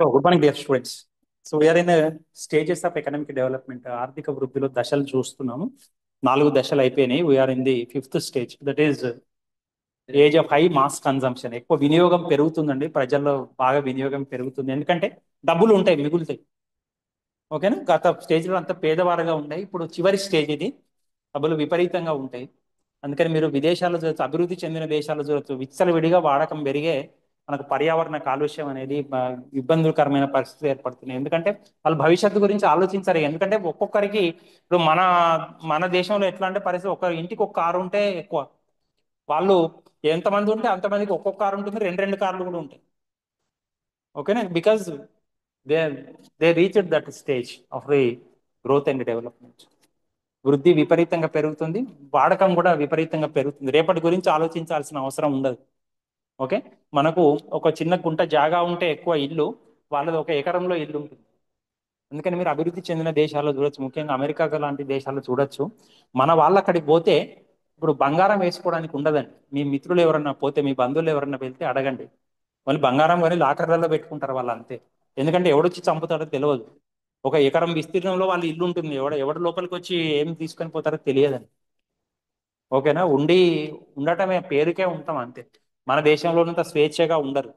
So, good morning, dear students. So, we are in a stages of economic development. ఆర్థిక వృద్ధిలో దశలు చూస్తున్నాము. 4 దశలు అయిపోయినాయి. We're in the 5th stage. That is age of high mass consumption. ఎక్కువ వినియోగం పెరుగుతుందండి. ప్రజల్లో బాగా వినియోగం పెరుగుతుంది. ఎందుకంటే డబ్బులు ఉంటాయి, మిగులుతాయి. ఓకేనా? గత స్టేజ్లో అంతా పేదవారుగా ఉన్నాయి. ఇప్పుడు చివరి స్టేజ్ ఇది. డబ్బులు విపరీతంగా ఉంటాయి. అందుకని మీరు విదేశాల్లో చూడొచ్చు, అభివృద్ధి చెందిన దేశాల్లో చూడొచ్చు, విచ్చలవిడిగా వాడకం పెరిగే మనకు పర్యావరణ కాలుష్యం అనేది ఇబ్బందికరమైన పరిస్థితి ఏర్పడుతున్నాయి. ఎందుకంటే వాళ్ళు భవిష్యత్తు గురించి ఆలోచించారు. ఎందుకంటే ఒక్కొక్కరికి ఇప్పుడు మన దేశంలో ఎట్లా అంటే పరిస్థితి, ఒక ఇంటికి ఒక కారు ఉంటే ఎక్కువ. వాళ్ళు ఎంతమంది ఉంటే అంతమందికి ఒక్కొక్క కారు ఉంటుంది, రెండు రెండు కార్లు కూడా ఉంటాయి. ఓకేనా? Because they they reached that stage of the growth and development. వృద్ధి విపరీతంగా పెరుగుతుంది, వాడకం కూడా విపరీతంగా పెరుగుతుంది. రేపటి గురించి ఆలోచించాల్సిన అవసరం ఉండదు. ఓకే, మనకు ఒక చిన్న గుంట జాగా ఉంటే ఎక్కువ ఇల్లు, వాళ్ళది 1 ఎకరంలో ఇల్లు ఉంటుంది. అందుకని మీరు అభివృద్ధి చెందిన దేశాల్లో చూడొచ్చు, ముఖ్యంగా అమెరికా లాంటి దేశాల్లో చూడొచ్చు. మన వాళ్ళు అక్కడికి పోతే ఇప్పుడు బంగారం వేసుకోవడానికి ఉండదండి. మీ మిత్రులు ఎవరన్నా పోతే, మీ బంధువులు ఎవరన్నా వెళ్తే అడగండి, వాళ్ళు బంగారం కొని లాకర్లలో పెట్టుకుంటారు వాళ్ళు, అంతే. ఎందుకంటే ఎవడొచ్చి చంపుతాడో తెలియదు. 1 ఎకరం విస్తీర్ణంలో వాళ్ళ ఇల్లు ఉంటుంది. ఎవడు లోపలికి వచ్చి ఏం తీసుకొని పోతారో తెలియదండి. ఓకేనా? ఉండటమే, పేరుకే ఉంటాం అంతే. మన దేశంలోనంత స్వేచ్ఛగా ఉండరు.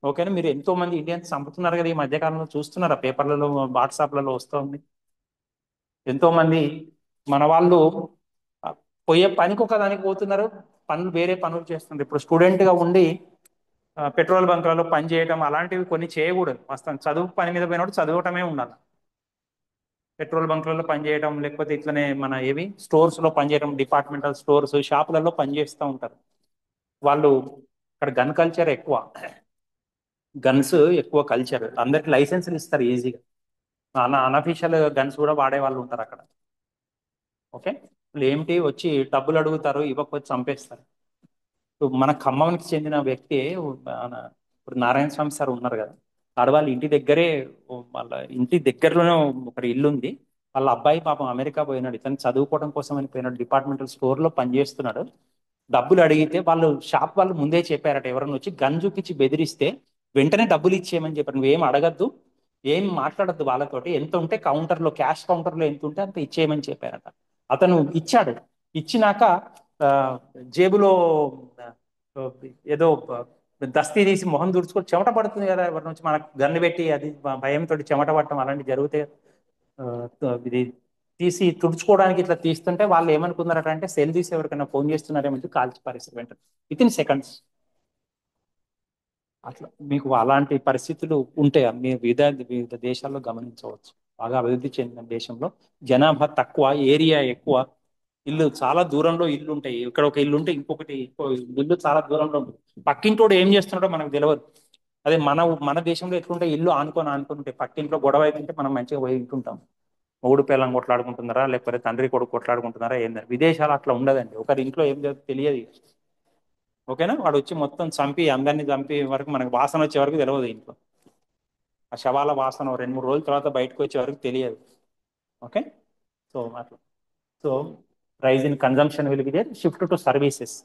ఓకేనా? మీరు ఎంతో మంది ఇండియన్స్ చంపుతున్నారు కదా ఈ మధ్యకాలంలో, చూస్తున్నారా? పేపర్లలో, వాట్సాప్లలో వస్తూ ఉంది. ఎంతో మంది మన వాళ్ళు ఆ, పోయే పనికి ఒక దానికి పోతున్నారు, పనులు వేరే పనులు చేస్తున్నారు. ఇప్పుడు స్టూడెంట్ గా ఉండి పెట్రోల్ బంకులలో పని చేయడం అలాంటివి కొన్ని చేయకూడదు. వస్తాను, చదువు పని మీద పోయినప్పుడు చదవటమే ఉండాలి. పెట్రోల్ బంకులలో పనిచేయడం, లేకపోతే ఇట్లనే మన స్టోర్స్ లో పనిచేయడం, డిపార్ట్మెంటల్ స్టోర్స్, షాపులలో పనిచేస్తూ ఉంటారు వాళ్ళు. అక్కడ గన్ కల్చర్ ఎక్కువ, గన్స్ ఎక్కువ కల్చర్. అందరికి లైసెన్సులు ఇస్తారు ఈజీగా. అన్అఫీషియల్ గన్స్ కూడా వాడే వాళ్ళు ఉంటారు అక్కడ. ఓకే, వాళ్ళు ఏమిటి వచ్చి డబ్బులు అడుగుతారు, ఇవ్వకపోతే చంపేస్తారు. ఇప్పుడు మన ఖమ్మంకి చెందిన వ్యక్తి, ఇప్పుడు నారాయణ స్వామి సార్ ఉన్నారు కదా, ఆడవాళ్ళ ఇంటి దగ్గరే, వాళ్ళ ఇంటి దగ్గరలోనే ఒక ఇల్లు ఉంది. వాళ్ళ అబ్బాయి పాపం అమెరికా పోయినాడు, ఇతను చదువుకోవడం కోసం అని పోయినాడు, డిపార్ట్మెంటల్ స్టోర్ లో పనిచేస్తున్నాడు. డబ్బులు అడిగితే వాళ్ళు షాప్ వాళ్ళు ముందే చెప్పారట, ఎవరైనా వచ్చి గన్ చూపించి బెదిరిస్తే వెంటనే డబ్బులు ఇచ్చేయమని చెప్పారు. నువ్వేం అడగద్దు, ఏం మాట్లాడద్దు వాళ్ళతోటి, ఎంత ఉంటే కౌంటర్లో, క్యాష్ కౌంటర్లో ఎంత ఉంటే అంత ఇచ్చేయమని చెప్పారట. అతను ఇచ్చాడు. ఇచ్చినాక ఆ, జేబులో ఆ, ఏదో దస్తీ తీసి మొహం తుడుచుకొని, చెమట పడుతుంది కదా ఎవరి నుంచి, మనకు గన్ను పెట్టి అది భయంతో చెమట పడటం అలాంటివి జరిగితే ఇది తీసి తుడుచుకోవడానికి ఇట్లా తీస్తుంటే వాళ్ళు ఏమనుకున్నారట అంటే, సెల్ తీసి ఎవరికైనా ఫోన్ చేస్తున్నారేమంటే కాల్చి పరిస్థితి వెంటనే, వితిన్ సెకండ్స్. అట్లా మీకు అలాంటి పరిస్థితులు ఉంటాయి. మీరు వివిధ దేశాల్లో గమనించవచ్చు. బాగా అభివృద్ధి చెందిన దేశంలో జనాభా తక్కువ, ఏరియా ఎక్కువ, ఇల్లు చాలా దూరంలో ఇల్లు ఉంటాయి. ఇక్కడ ఒక ఇల్లు ఉంటే ఇంకో ఇల్లు చాలా దూరంలో ఉంటుంది. పక్కింటోడు ఏం చేస్తున్నాడో మనకు తెలియదు. అదే మన దేశంలో ఎట్లుంటే, ఇల్లు ఆనుకొని ఉంటాయి. పక్కింట్లో గొడవ అయితే మనం మంచిగా పోయి వింటుంటాం. మొగుడు పిల్లం కొట్లాడుకుంటున్నారా, లేకపోతే తండ్రి కొడుకు కొట్లాడుకుంటున్నారా ఏందని. విదేశాలు అట్లా ఉండదండి. ఒకరి ఇంట్లో ఏం జరుగుతుందో తెలియదు. ఓకేనా? వాడు వచ్చి మొత్తం చంపి, అందరినీ చంపి వరకు మనకు వాసన వచ్చే వరకు తెలియదు ఇంట్లో. ఆ శవాల వాసన 2-3 రోజుల తర్వాత బయటకు వచ్చే వరకు తెలియదు. ఓకే, సో అట్లా. So rise in consumption will be there, shift to services.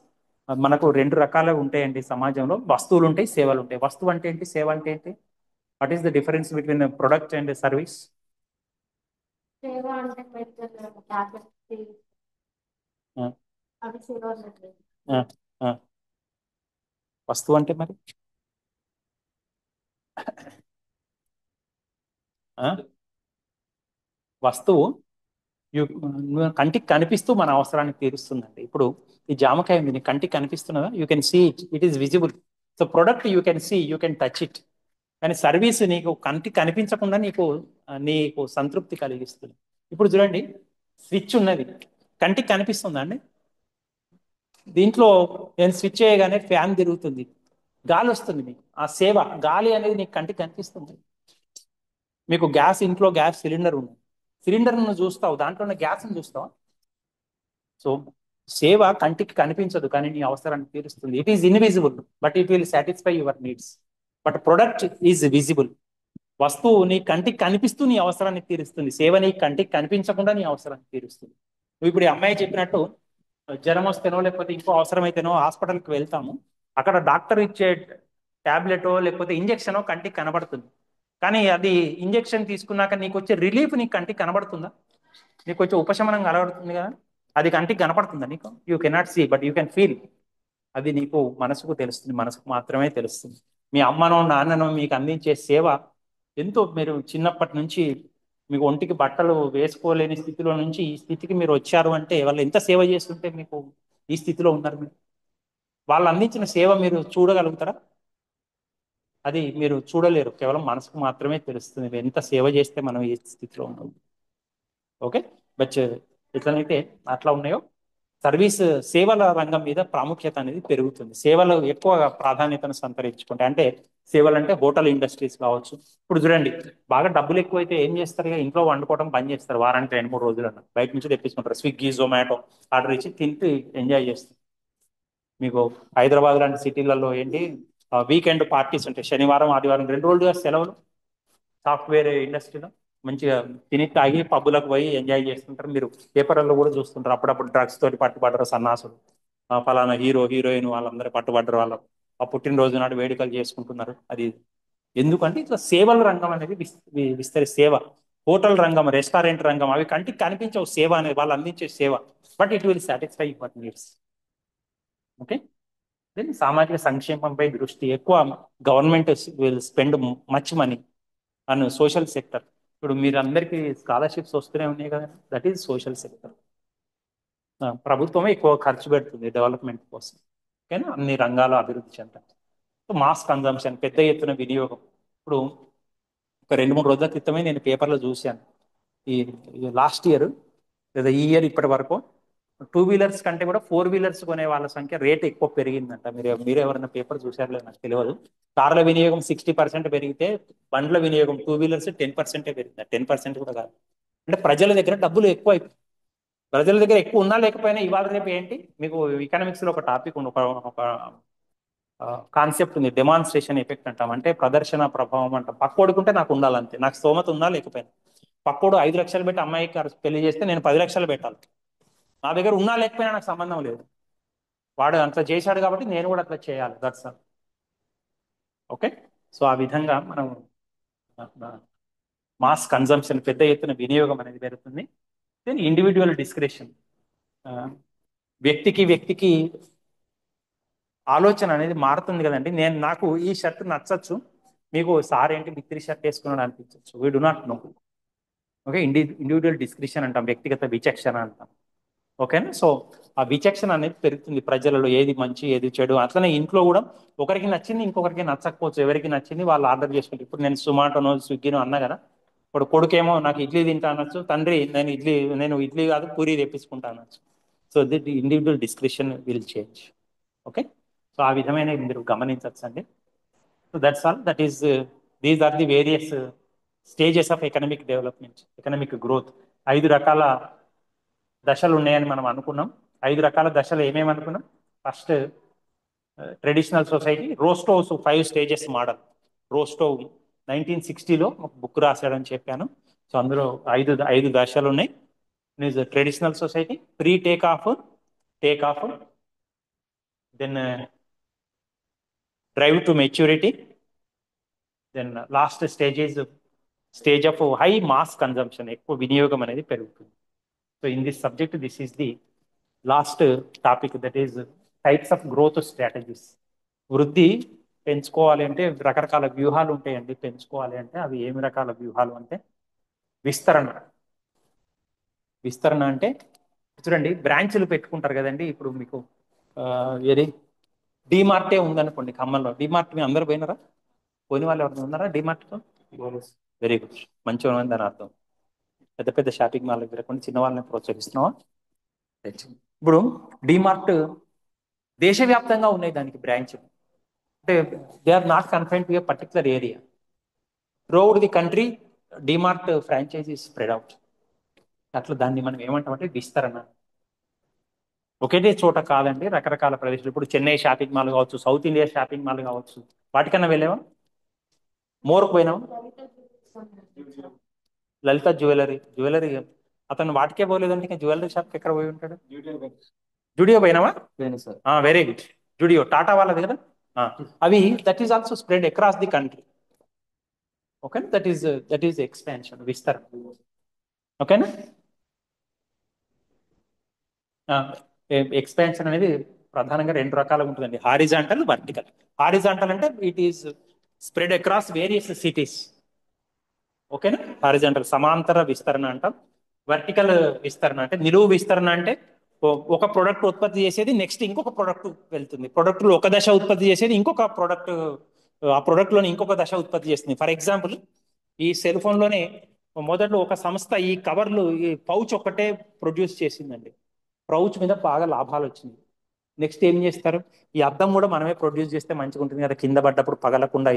మనకు 2 రకాలుగా ఉంటాయండి సమాజంలో. వస్తువులు ఉంటాయి, సేవలు ఉంటాయి. వస్తువు అంటే ఏంటి, సేవ అంటే ఏంటి? What is the difference between product and service? సేవ అంటే అవి సేవ అన్నట్టు. వస్తువు అంటే మరి ఆ? వస్తువు కంటికి కనిపిస్తూ మన అవసరాన్ని తీరుస్తుందండి. ఇప్పుడు ఈ జామకాయ ఉంది, నీకు కంటికి కనిపిస్తున్నదా? You can see it, it is visible. So product you can see, you can touch it. కానీ సర్వీస్ నీకు కంటికి కనిపించకుండా నీకు సంతృప్తి కలిగిస్తుంది. ఇప్పుడు చూడండి, స్విచ్ ఉన్నది, కంటికి కనిపిస్తుందా అండి? దీంట్లో నేను స్విచ్ చేయగానే ఫ్యాన్ తిరుగుతుంది, గాలి వస్తుంది, మీకు ఆ సేవ. గాలి అనేది నీకు కంటికి కనిపిస్తుంది. మీకు ఇంట్లో గ్యాస్ సిలిండర్ ఉంది, సిలిండర్ ను చూస్తావు, దాంట్లో ఉన్న గ్యాస్ని చూస్తావా? సో సేవ కంటికి కనిపించదు, కానీ నీ అవసరాన్ని తీరుస్తుంది. It is invisible, but it will satisfy your needs. But product is visible. వస్తువు నీ కంటికి కనిపిస్తూ నీ అవసరాన్ని తీరుస్తుంది, సేవ నీ కంటికి కనిపించకుండా నీ అవసరాన్ని తీరుస్తుంది. నువ్వు ఇప్పుడు ఈ అమ్మాయి చెప్పినట్టు జ్వరం వస్తేనో, లేకపోతే ఇంకో అవసరమైతేనో హాస్పిటల్కి వెళ్తాము. అక్కడ డాక్టర్ ఇచ్చే ట్యాబ్లెటో లేకపోతే ఇంజెక్షనో కంటికి కనబడుతుంది. కానీ అది ఇంజెక్షన్ తీసుకున్నాక నీకు వచ్చే రిలీఫ్ నీకు కంటికి కనబడుతుందా? నీకు వచ్చే ఉపశమనం కనబడుతుంది కదా, అది కంటికి కనపడుతుందా నీకు? You cannot see but you can feel. అది నీకు మనసుకు తెలుస్తుంది, మనసుకు మాత్రమే తెలుస్తుంది. మీ అమ్మనో నాన్ననో మీకు అందించే సేవ ఎంతో. మీరు చిన్నప్పటి నుంచి మీకు ఒంటికి బట్టలు వేసుకోలేని స్థితిలో నుంచి ఈ స్థితికి మీరు వచ్చారు అంటే వాళ్ళు ఎంత సేవ చేస్తుంటే మీకు ఈ స్థితిలో ఉన్నారు మీరు. వాళ్ళు అందించిన సేవ మీరు చూడగలుగుతారా? అది మీరు చూడలేరు, కేవలం మనసుకు మాత్రమే తెలుస్తుంది మీరు ఎంత సేవ చేస్తే మనం ఈ స్థితిలో ఉన్నాం. ఓకే, బట్ ఎట్లనైతే అట్లా ఉన్నాయో సర్వీస్ సేవల రంగం మీద ప్రాముఖ్యత అనేది పెరుగుతుంది. సేవలు ఎక్కువగా ప్రాధాన్యతను సంతరించుకుంటాయి. అంటే సేవలు అంటే హోటల్ ఇండస్ట్రీస్ కావచ్చు. ఇప్పుడు చూడండి, బాగా డబ్బులు ఎక్కువైతే ఏం చేస్తారు? ఇక ఇంట్లో వండుకోవడం బంద్ చేస్తారు. వారానికి 2-3 రోజులన్నా బయట నుంచి తెప్పించుకుంటారు. స్విగ్గీ, జొమాటో ఆర్డర్ ఇచ్చి తింటూ ఎంజాయ్ చేస్తారు. మీకు హైదరాబాద్ లాంటి సిటీలలో ఏంటి, వీకెండ్ పార్టీస్ ఉంటాయి. శనివారం ఆదివారం 2 రోజులుగా సెలవులు. సాఫ్ట్వేర్ ఇండస్ట్రీలో మంచిగా తిని తాగి పబ్బులకు పోయి ఎంజాయ్ చేస్తుంటారు. మీరు పేపర్లలో కూడా చూస్తుంటారు, అప్పుడప్పుడు డ్రగ్స్ తోటి పట్టుబడ్డారు సన్నాసులు, ఫలానా హీరో హీరోయిన్ వాళ్ళందరూ పట్టుబడ్డారు, వాళ్ళు ఆ పుట్టినరోజు నాడు వేడుకలు చేసుకుంటున్నారు. అది ఎందుకంటే ఇట్లా సేవల రంగం అనేది సేవ. హోటల్ రంగం, రెస్టారెంట్ రంగం అవి కంటికి కనిపించవు సేవ అనేది, వాళ్ళు అందించే సేవ. But it will satisfy your needs. Okay, then సామాజిక సంక్షేమంపై దృష్టి ఎక్కువ. Government will spend much money and social sector. ఇప్పుడు మీరు అందరికీ స్కాలర్షిప్స్ వస్తూనే ఉన్నాయి కదా, దట్ ఈజ్ సోషల్ సెక్టర్. ప్రభుత్వమే ఎక్కువ ఖర్చు పెడుతుంది డెవలప్మెంట్ కోసం. కానీ అన్ని రంగాల అభివృద్ధి చెందాలి. మాస్ కన్జంప్షన్, పెద్ద ఎత్తున వినియోగం. ఇప్పుడు ఒక 2-3 రోజుల క్రితమే నేను పేపర్లో చూశాను, ఈ లాస్ట్ ఇయర్ లేదా ఈ ఇయర్ ఇప్పటి వరకు 2 వీలర్స్ కంటే కూడా 4 వీలర్స్ కొనే వాళ్ళ సంఖ్య రేట్ ఎక్కువ పెరిగిందంట. మీరు ఎవరైనా పేపర్ చూసారో లేదో నాకు తెలియదు. కార్ల వినియోగం 60% పెరిగితే బండ్ల వినియోగం 2 వీలర్స్ 10% పెరిగింది. 10% కూడా కాదు. అంటే ప్రజల దగ్గర డబ్బులు ఎక్కువ అయిపోయి, ప్రజల దగ్గర ఎక్కువ ఉన్నా లేకపోయినా ఇవాళ రేపు ఏంటి, మీకు ఎకనామిక్స్ లో ఒక టాపిక్ ఉంది, ఒక కాన్సెప్ట్ ఉంది, డెమాన్స్ట్రేషన్ ఎఫెక్ట్ అంటాం. అంటే ప్రదర్శన ప్రభావం అంటాం. పక్కోడుకుంటే నాకు ఉండాలంతే, నాకు స్తోమత ఉన్నా లేకపోయినా. పక్కోడు 5 లక్షలు పెట్టి అమ్మాయికి పెళ్లి చేస్తే నేను 10 లక్షలు పెట్టాలి. నా దగ్గర ఉన్నా లేకపోయినా నాకు సంబంధం లేదు. వాడు అట్లా చేశాడు కాబట్టి నేను కూడా అట్లా చేయాలి. That's all. ఓకే, సో ఆ విధంగా మనం మాస్ కన్జంప్షన్, పెద్ద ఎత్తున వినియోగం అనేది పెరుగుతుంది. దెన్ ఇండివిజువల్ డిస్క్రిప్షన్, వ్యక్తికి వ్యక్తికి ఆలోచన అనేది మారుతుంది కదండి. నాకు ఈ షర్ట్ నచ్చచ్చు, మీకు సార్ ఏంటి బిత్తిరి షర్ట్ వేసుకున్నాడు అనిపించవచ్చు. We do not know. Okay, individual description అంటాం, వ్యక్తిగత విచక్షణ అంటాం. ఓకేనా? సో ఆ విచక్షణ అనేది పెరుగుతుంది ప్రజలలో, ఏది మంచి ఏది చెడు. అట్లనే ఇంట్లో కూడా ఒకరికి నచ్చింది ఇంకొకరికి నచ్చకపోవచ్చు. ఎవరికి నచ్చింది వాళ్ళు ఆర్డర్ చేసుకుంటారు. ఇప్పుడు నేను సుమాటోనో స్విగ్గీనో అన్నా కదా, ఇప్పుడు కొడుకేమో నాకు ఇడ్లీ తింటా అనొచ్చు, తండ్రి నేను ఇడ్లీ కాదు పూరి తెప్పించుకుంటా అనొచ్చు. So the individual description will change. Okay, so ఆ విధమైన మీరు గమనించవచ్చండి. So that's all. These are the various stages of economic development, economic growth. 5 రకాల దశలు ఉన్నాయని మనం అనుకున్నాం. 5 రకాల దశలు ఏమేమి అనుకున్నాం? First, traditional society, Rostow's 5 stages model. Rostow 1960లో ఒక బుక్ రాశాడని చెప్పాను. సో అందులో ఐదు దశలు ఉన్నాయి. Traditional society, pre take off, then drive to maturity, then last stage of high mass consumption, ఎక్కువ వినియోగం అనేది పెరుగుతుంది. So in this subject this is the last topic, that is types of growth strategies. వృద్ధి పెంచుకోవాలి అంటే రకరకాల వ్యూహాలు ఉంటాయండి. పెంచుకోవాలి అంటే అవి ఏమి రకాల వ్యూహాలు అంటే, విస్తరణ. విస్తరణ అంటే చూడండి, బ్రాంచ్లు పెట్టుకుంటారు కదండి. ఇప్పుడు మీకు ఏది డిమార్టే ఉందనుకోండి, ఖమ్మంలో డిమార్ట్. మీ అందరు పోయినారా? పోయిన వాళ్ళు ఎవరైనా ఉన్నారా డిమార్ట్తో? వెరీ గుడ్, మంచిగా ఉందని అర్థం. పెద్ద పెద్ద షాపింగ్ మాల్ దగ్గర కొన్ని చిన్న వాళ్ళని ప్రోత్సహిస్తున్నావా? ఇప్పుడు డిమార్ట్ దేశవ్యాప్తంగా ఉన్నాయి, దానికి బ్రాంచ్. అంటే they are not confined to a particular area. Throughout the country DMart franchise spread out. అట్లా దాన్ని మనం ఏమంటామంటే విస్తరణ. ఒకటే చోట కాదండి, రకరకాల ప్రదేశాలు. ఇప్పుడు చెన్నై షాపింగ్ మాల్ కావచ్చు, సౌత్ ఇండియా షాపింగ్ మాల్ కావచ్చు, వాటికన్నా వెళ్ళావా? మోర్కు పోయినావా? లలిత జ్యువెలరీ అతను వాటికే పోలేదంటే ఇంకా జ్యువెలరీ షాప్కి ఎక్కడ పోయి ఉంటాడు? జుడియో పోయినావా? Very good. జుడియో టాటా వాళ్ళది కదా. అవి that is also spread across the country. Okay, that is expansion, విస్తరణ. ఓకేనా. ఎక్స్పాన్షన్ అనేది ప్రధానంగా రెండు రకాలుగా ఉంటుందండి, హారిజాంటల్, వర్టికల్. హారిజాంటల్ అంటే it is spread across various cities. ఓకేనా. హారిజాంటల్ సమాంతర విస్తరణ అంటాం. వర్టికల్ విస్తరణ అంటే నిలువు విస్తరణ అంటే ఒక ప్రోడక్ట్ ఉత్పత్తి చేసేది నెక్స్ట్ ఇంకొక ప్రోడక్ట్ వెళ్తుంది. ప్రోడక్ట్లో ఒక దశ ఉత్పత్తి చేసేది ఇంకొక ప్రోడక్ట్, ఆ ప్రోడక్ట్ లోని ఇంకొక దశ ఉత్పత్తి చేస్తుంది. ఫర్ ఎగ్జాంపుల్, ఈ సెల్ ఫోన్ లోనే మొదట్లో ఒక సంస్థ ఈ కవర్లు, ఈ పౌచ్ ఒక్కటే ప్రొడ్యూస్ చేసిందండి. పౌచ్ మీద బాగా లాభాలు వచ్చింది. నెక్స్ట్ ఏం చేస్తారు, ఈ అద్దం కూడా మనమే ప్రొడ్యూస్ చేస్తే మంచిగా ఉంటుంది కదా, కింద పడ్డప్పుడు పగలకుండా.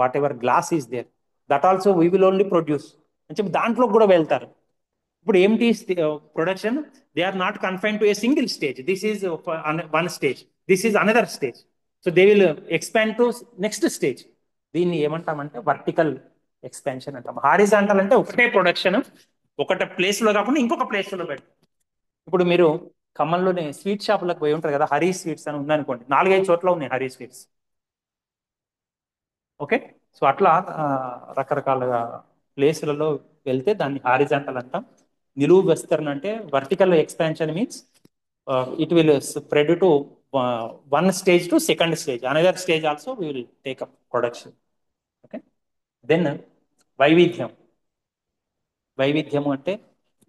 Whatever glass is there, that also we will only produce అని చెప్పి దాంట్లో కూడా వెళ్తారు. ఇప్పుడు ఏమిటి production, they are not confine to a single stage. This is one stage, this is another stage. So they will expand to next stage. దీన్ని ఏమంటామంటే vertical expansion అంటాం. హారిజాంటల్ అంటే ఒకటే ప్రొడక్షన్ ఒకటే ప్లేస్ లో కాకుండా ఇంకొక ప్లేస్ లో పెడతాం. ఇప్పుడు మీరు ఖమ్మంలోనే స్వీట్ షాపులకు పోయి ఉంటారు కదా, హరీ స్వీట్స్ అని ఉందనుకోండి, 4-5 చోట్ల ఉన్నాయి హరీ స్వీట్స్. ఓకే. సో అట్లా రకరకాల ప్లేసులలో వెళ్తే దాన్ని హారిజాంటల్ అంటాం. నిలువు విస్తరణ అంటే vertical expansion means it will spread to one stage to second stage, another stage also we will take up production. Okay. Then వైవిధ్యం. వైవిధ్యము అంటే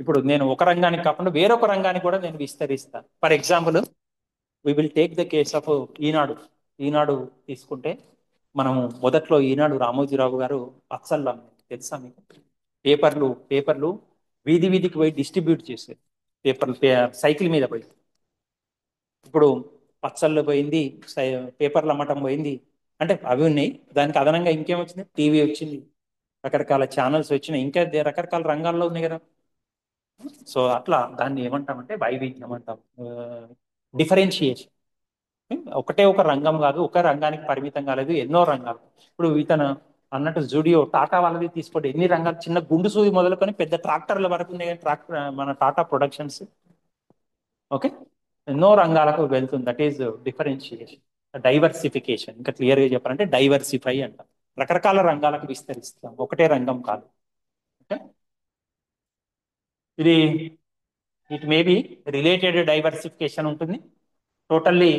ఇప్పుడు నేను ఒక రంగానికి కాకుండా వేరొక రంగానికి కూడా నేను విస్తరిస్తాను. For example, we will take the case of Eenadu. Eenadu తీసుకుంటే మనము మొదట్లో ఈనాడు రామోజీరావు గారు పచ్చళ్ళు అమ్మారు, తెలుసా మీకు? పేపర్లు వీధి వీధికి పోయి డిస్ట్రిబ్యూట్ చేసేది, పేపర్లు సైకిల్ మీద పోయి. ఇప్పుడు పచ్చళ్ళు పోయింది, పేపర్లు అమ్మటం పోయింది. అంటే అవి ఉన్నాయి, దానికి అదనంగా ఇంకేం వచ్చింది, టీవీ వచ్చింది, రకరకాల ఛానల్స్ వచ్చినాయి, ఇంకా రకరకాల రంగాల్లో ఉన్నాయి కదా. సో అట్లా దాన్ని ఏమంటామంటే వైవిధ్యం అంటాం, డిఫరెన్షియేషన్. ఒకటే ఒక రంగం కాదు, ఒక రంగానికి పరిమితం కాలేదు, ఎన్నో రంగాలు. ఇప్పుడు ఇతను అన్నట్టు జూడియో, టాటా వాళ్ళది తీసుకోండి, ఎన్ని రంగాలు, చిన్న గుండు సూది మొదలుకొని పెద్ద ట్రాక్టర్ల వరకు ఉన్నాయి ట్రాక్టర్, మన టాటా ప్రొడక్షన్స్. ఓకే. ఎన్నో రంగాలకు వెళ్తుంది. That is differentiation, diversification. ఇంకా క్లియర్గా చెప్పాలంటే డైవర్సిఫై అంటాం. రకరకాల రంగాలకు విస్తరిస్తాం, ఒకటే రంగం కాదు. ఓకే. ఇది it may be related diversification ఉంటుంది, టోటల్లీ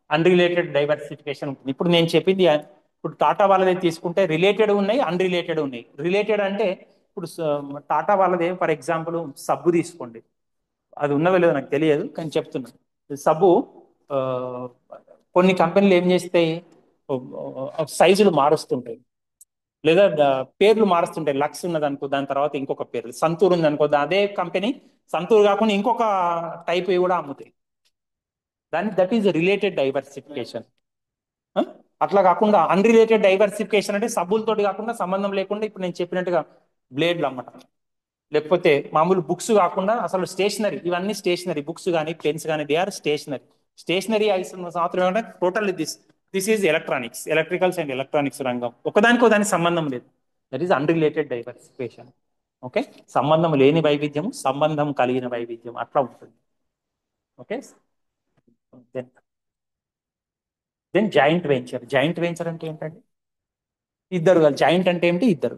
అన్రిలేటెడ్ డైవర్సిఫికేషన్ ఉంటుంది. ఇప్పుడు నేను చెప్పింది, ఇప్పుడు టాటా వాళ్ళది తీసుకుంటే రిలేటెడ్ ఉన్నాయి, అన్రిలేటెడ్ ఉన్నాయి. రిలేటెడ్ అంటే ఇప్పుడు టాటా వాళ్ళది ఫర్ ఎగ్జాంపుల్ సబ్బు తీసుకోండి, అది ఉన్నదో లేదో నాకు తెలియదు కానీ చెప్తున్నాను. సబ్బు ఆ, కొన్ని కంపెనీలు ఏం చేస్తాయి, సైజులు మారుస్తుంటాయి, లేదా పేర్లు మారుస్తుంటాయి. లక్స్ ఉన్నది అనుకో, దాని తర్వాత ఇంకొక పేరు, సంతూర్ ఉంది అనుకో, అదే కంపెనీ సంతూర్ కాకుండా ఇంకొక టైప్ కూడా అమ్ముతాయి. దాన్ని దట్ ఈజ్ రిలేటెడ్ డైవర్సిఫికేషన్. అట్లా కాకుండా అన్రిలేటెడ్ డైవర్సిఫికేషన్ అంటే సబ్బులతోటి కాకుండా సంబంధం లేకుండా, ఇప్పుడు నేను చెప్పినట్టుగా బ్లేడ్లు అమ్మటం, లేకపోతే మామూలు బుక్స్ కాకుండా అసలు స్టేషనరీ, ఇవన్నీ స్టేషనరీ, బుక్స్ కానీ పెన్స్ కానీ, దే ఆర్ స్టేషనరీ. స్టేషనరీ మాత్రం ఏమంటే total this is electronics, electricals and electronics రంగం. ఒకదానికో దానికి సంబంధం లేదు, that is unrelated diversification. Okay. సంబంధం లేని వైవిధ్యం, సంబంధం కలిగిన వైవిధ్యం, అట్లా ఉంటుంది. Okay. Then then joint venture. Joint venture అంటే ఏంటంటే ఇద్దరు, జాయింట్ అంటే ఏంటి, ఇద్దరు.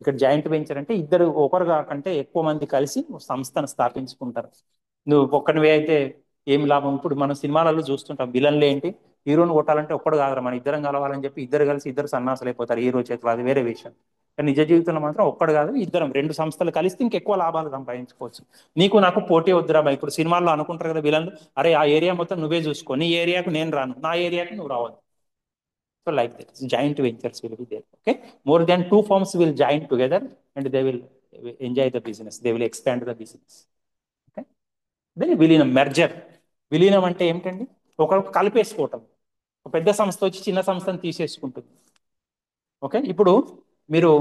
ఇక్కడ జాయింట్ వెంచర్ అంటే ఇద్దరు, ఒకరు కాకంటే ఎక్కువ మంది కలిసి సంస్థను స్థాపించుకుంటారు. నువ్వు ఒక్కనివే అయితే ఏం లాభం. ఇప్పుడు మనం సినిమాలలో చూస్తుంటాం, విలన్లు ఏంటి, హీరోని కొట్టాలంటే ఒక్కడు కాదురా, మన ఇద్దరం కలవాలని చెప్పి ఇద్దరు కలిసి ఇద్దరు సన్నాసులు అయిపోతారు హీరో చేతులు, అది వేరే విషయం. కానీ నిజ జీవితంలో మాత్రం ఒక్కడు కాదు, ఇద్దరం, రెండు సంస్థలు కలిస్తే ఇంకెక్కువ లాభాలు సంపాదించుకోవచ్చు. నీకు నాకు పోటీ వద్దురా. ఇప్పుడు సినిమాల్లో అనుకుంటారు కదా విలన్లు, అరే ఆ ఏరియా మొత్తం నువ్వే చూసుకో, నీ ఏరియాకు నేను రాను, నా ఏరియాకు నువ్వు రావద్దు. So like that, joint ventures will be there. Okay, more than two firms will join together and they will enjoy the business. They will expand the business. Okay. Then విలీనం, మెర్జర్. విలీనం అంటే ఏమిటండి, ఒకరు కలిపేసుకోవటం. ఒక పెద్ద సంస్థ వచ్చి చిన్న సంస్థను తీసేసుకుంటుంది. ఓకే. ఇప్పుడు మీరు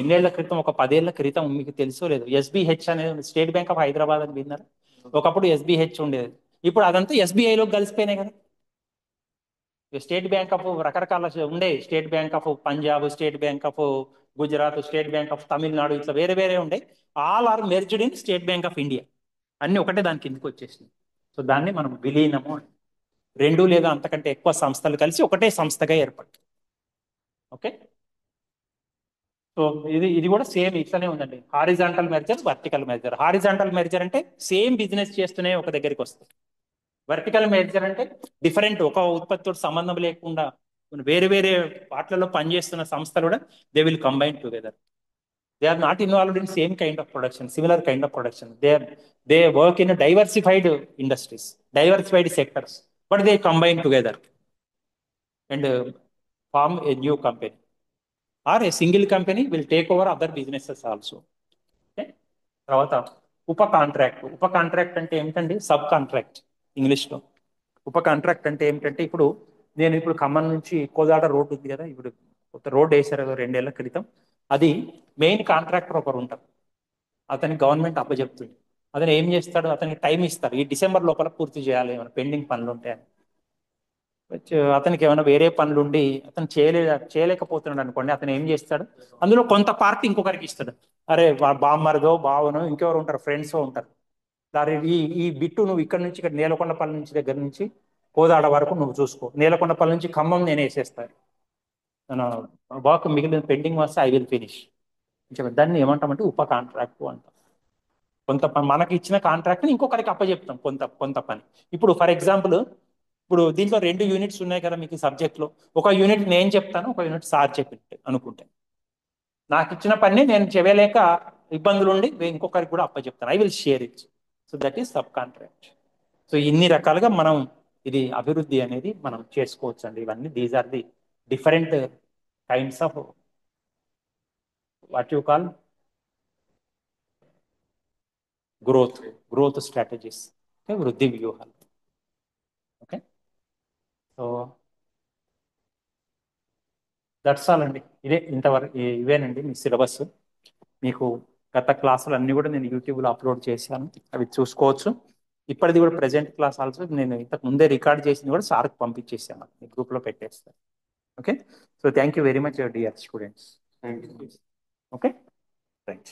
ఎన్నేళ్ల క్రితం, ఒక 10 ఏళ్ల క్రితం మీకు తెలుసో లేదు, ఎస్బిహెచ్ అనేది స్టేట్ బ్యాంక్ ఆఫ్ హైదరాబాద్ అని విన్నారు. ఒకప్పుడు ఎస్బిహెచ్ ఉండేది, ఇప్పుడు అదంతా ఎస్బీఐలో కలిసిపోయినాయి కదా. స్టేట్ బ్యాంక్ ఆఫ్ రకరకాల ఉండే, State Bank of Punjab, State Bank of Gujarat, State Bank of Tamil Nadu, ఇట్లా వేరే వేరే ఉండే. All are merged in State Bank of India. అన్ని ఒకటే దాని కిందకి వచ్చేసింది. సో దాన్ని మనం విలీనము. రెండు లేదా అంతకంటే ఎక్కువ సంస్థలు కలిసి ఒకటే సంస్థగా ఏర్పడుతుంది. ఓకే, సో ఇది కూడా సేమ్ ఇట్లానే ఉందండి. Horizontal merger, vertical merger. Horizontal merger అంటే సేమ్ బిజినెస్ చేస్తూనే ఒక దగ్గరికి వస్తుంది. వర్టికల్ మెర్జర్ అంటే డిఫరెంట్, ఒక ఉత్పత్తితో సంబంధం లేకుండా వేరే వేరే వాటిలలో పనిచేస్తున్న సంస్థలు కూడా they will combine together. They are not involved in same kind of production, similar kind of production. They work in diversified industries, diversified sectors, but they combine together and form a new company, or a single company will take over other businesses also. Okay, తర్వాత ఉప contract. ఉప contract అంటే ఏమిటండి? Sub contract ఇంగ్లీష్లో. ఉప contract అంటే ఏమిటంటే, ఇప్పుడు ఖమ్మం నుంచి కోదాడ రోడ్డు ఉంది కదా, ఇప్పుడు కొత్త రోడ్డు వేశారు కదా 2 ఏళ్ల క్రితం. అది మెయిన్ కాంట్రాక్టర్ ఒకరు ఉంటారు, అతని గవర్నమెంట్ అప్పచెప్తుంది. అతను ఏం చేస్తాడు? అతనికి టైం ఇస్తారు, ఈ డిసెంబర్ లోపల పూర్తి చేయాలి, ఏమైనా పెండింగ్ పనులు ఉంటాయని. అతనికి ఏమైనా వేరే పనులు ఉండి అతను చేయలేకపోతున్నాడు అనుకోండి, అతను ఏం చేస్తాడు? అందులో కొంత పార్ట్ ఇంకొకరికి ఇస్తాడు. అరే బామ్మరిదో బావనో ఇంకెవరు ఉంటారు, ఫ్రెండ్స్ ఉంటారు. దాని ఈ బిట్టు నువ్వు ఇక్కడ నుంచి, ఇక్కడ నేలకొండపల్లి నుంచి దగ్గర నుంచి కోదాడ వరకు నువ్వు చూసుకో, నేలకొండపల్లి నుంచి ఖమ్మం నేను వేసేస్తాను, వర్క్ మిగిలిన పెండింగ్ వస్తే ఐ విల్ ఫినిష్. దాన్ని ఏమంటామంటే ఉప కాంట్రాక్ట్ అంటాం. కొంత మనకి ఇచ్చిన కాంట్రాక్ట్ ఇంకొకరికి అప్పచెప్తాం, కొంత కొంత పని. ఇప్పుడు ఫర్ ఎగ్జాంపుల్, ఇప్పుడు దీంట్లో 2 యూనిట్స్ ఉన్నాయి కదా మీకు సబ్జెక్ట్లో. ఒక యూనిట్ నేను చెప్తాను, ఒక యూనిట్ సార్ చెప్పినట్టు అనుకుంటే, నాకు ఇచ్చిన పని నేను చేయలేక ఇబ్బందులు ఉండి ఇంకొకరికి కూడా అప్పచెప్తాను, I will share it. So that is sub contract. So ఇన్ని రకాలుగా మనం ఇది అభివృద్ధి అనేది మనం చేసుకోవచ్చు అండి. ఇవన్నీ these are the different kinds of what you call growth, growth strategies, వృద్ధి వ్యూహాలు. ఓకే, సో దట్స్ ఆల్ అండి. ఇంతవరకు ఇవేనండి మీ సిలబస్. మీకు గత క్లాసులు అన్నీ కూడా నేను యూట్యూబ్లో అప్లోడ్ చేశాను, అవి చూసుకోవచ్చు. ఇప్పటిది కూడా ప్రెజెంట్ క్లాస్ ఆల్సో నేను ఇంతకు ముందే రికార్డ్ చేసింది కూడా సార్కి పంపించేసాను, మీ గ్రూప్లో పెట్టేస్తాను. Okay, so thank you very much dear students. Okay, right.